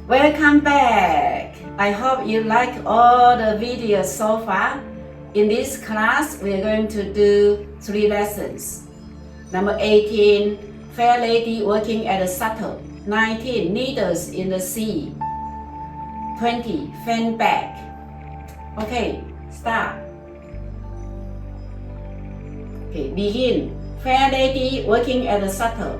Welcome back. I hope you like all the videos so far. In this class, we are going to do 3 lessons. Number 18, fair lady working at a shuttle. 19, needles in the sea. 20, fan back. Okay, start. Okay, begin. Fair lady working at a shuttle.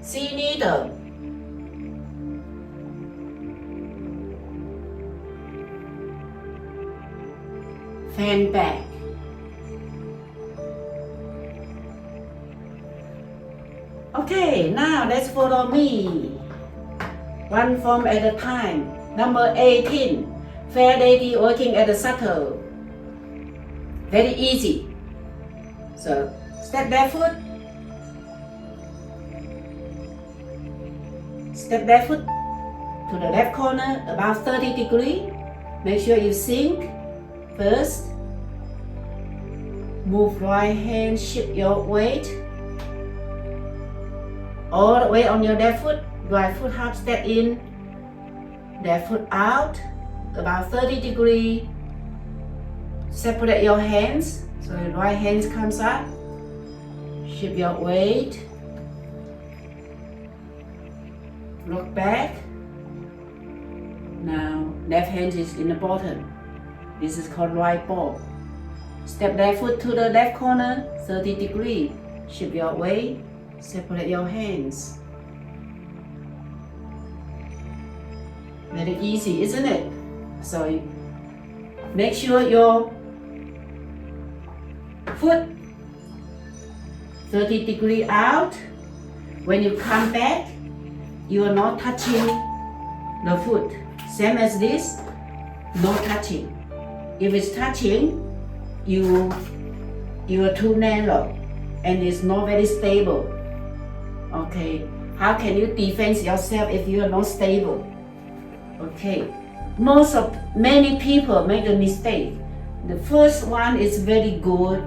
See needle. Fan back. Okay, now let's follow me. One form at a time. Number 18, fair lady working at a shuttle. Very easy. So, step barefoot. Step barefoot to the left corner, about 30 degrees. Make sure you sink first. Move right hand, shift your weight all the way on your left foot. Right foot half step in, left foot out, about 30 degrees. Separate your hands, so your right hand comes up. Shift your weight. Look back. Now left hand is in the bottom. This is called right ball. Step left foot to the left corner, 30 degrees. Shift your weight. Separate your hands. Very easy, isn't it? So make sure your foot 30 degrees out. When you come back, you are not touching the foot. Same as this, no touching. If it's touching, you are too narrow and it's not very stable. Okay, how can you defend yourself if you are not stable? Okay, many people make a mistake. The first one is very good.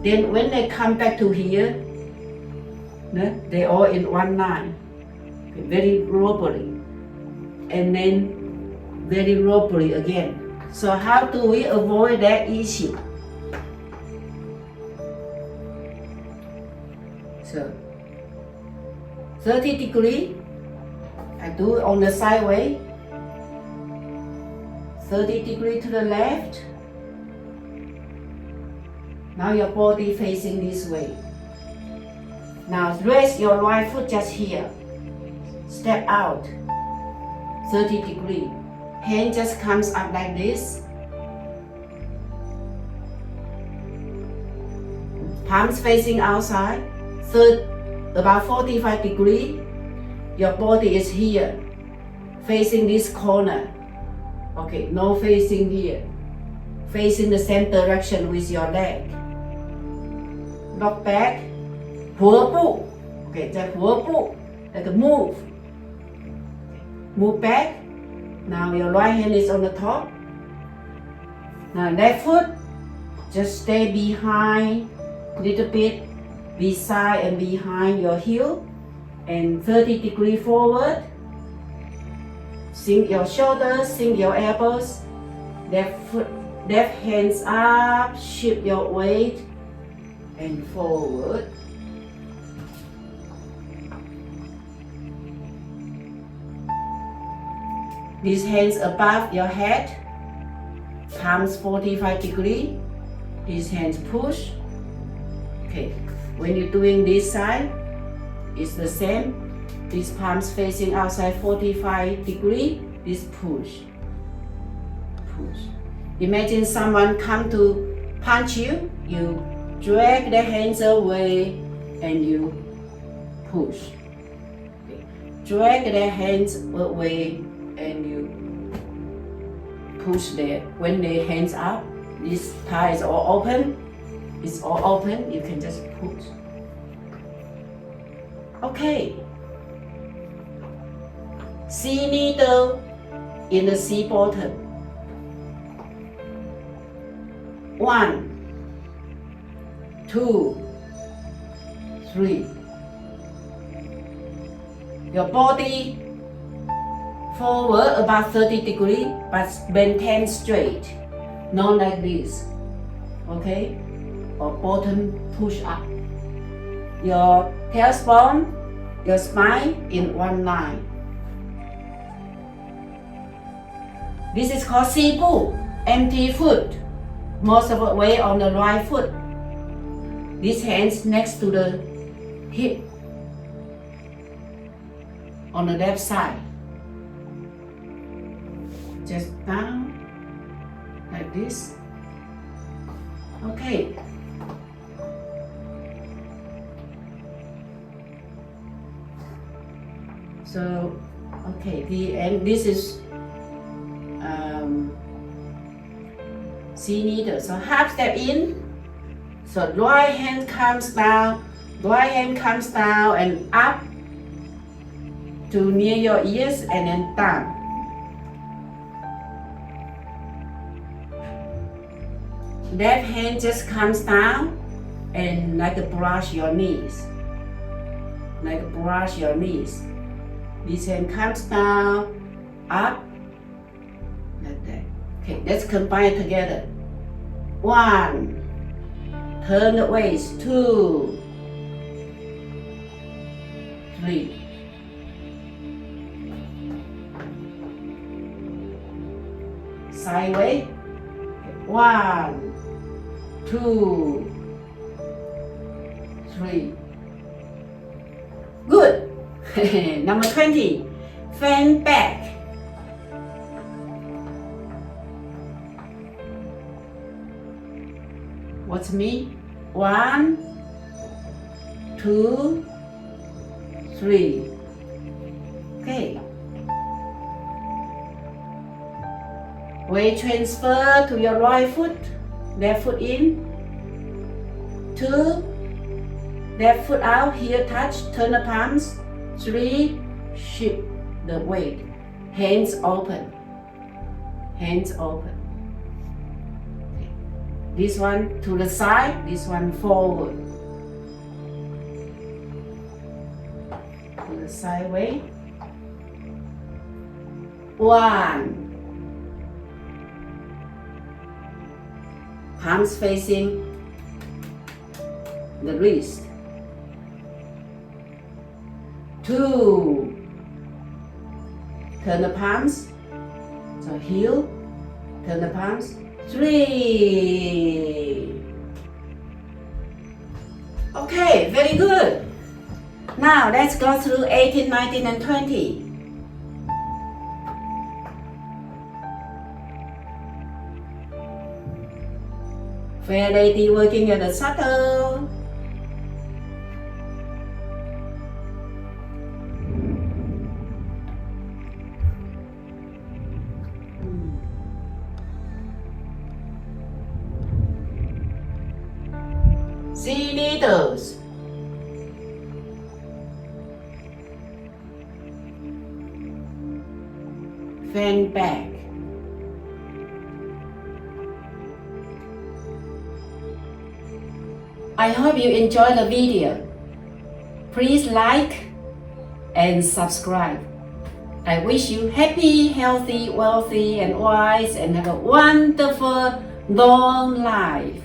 Then when they come back to here, they all in one line. Very robbery, and then very robbery again. So how do we avoid that issue? So 30 degrees, I do it on the sideway. 30 degrees to the left. Now your body facing this way. Now raise your right foot just here. Step out, 30 degrees. Hand just comes up like this. Palms facing outside. About 45 degrees. Your body is here, facing this corner. Okay, no facing here. Facing the same direction with your leg. Look back. หัวปู Okay, จะหัวปู like a move. Move back. Now your right hand is on the top. Now left foot, just stay behind a little bit, beside and behind your heel, and 30 degrees forward. Sink your shoulders, sink your elbows. Left hands up, shift your weight, and forward. These hands above your head, palms 45 degrees. These hands push. Okay, when you're doing this side, it's the same. These palms facing outside 45 degrees. This push. Push. Imagine someone come to punch you. You drag the hands away and you push. Okay. Drag the hands away and you push there. When the hands up, this thigh is all open. It's all open. You can just push. Okay. C needle in the C bottom. 1, 2, 3. Your body forward about 30 degrees, but maintain straight, not like this. Okay? Or bottom push up. Your tailbone, your spine in one line. This is called C-pull, empty foot. Most of the weight on the right foot. These hands next to the hip on the left side. Just down like this. Okay. So, okay, and this is C needle. So half step in. So right hand comes down and up to near your ears and then down. Left hand just comes down and like to brush your knees. This hand comes down, up, like that. Okay, let's combine together. 1, turn the waist, 2, 3. Sideways. 1, 2, 3. Good. Number 20. Fan back. What's me? 1, 2, 3. Okay. Weight transfer to your right foot. Left foot in. 2. Left foot out. Here touch. Turn the palms. 3. Shift the weight. Hands open. Okay. This one to the side. This one forward. To the side way. 1. Palms facing the wrist. 2. Turn the palms. So heel. Turn the palms. 3. Okay, very good. Now let's go through 18, 19, and 20. Fair lady working at the shuttle. C needles. Fan back. I hope you enjoyed the video. Please like and subscribe. I wish you happy, healthy, wealthy, and wise, and have a wonderful long life.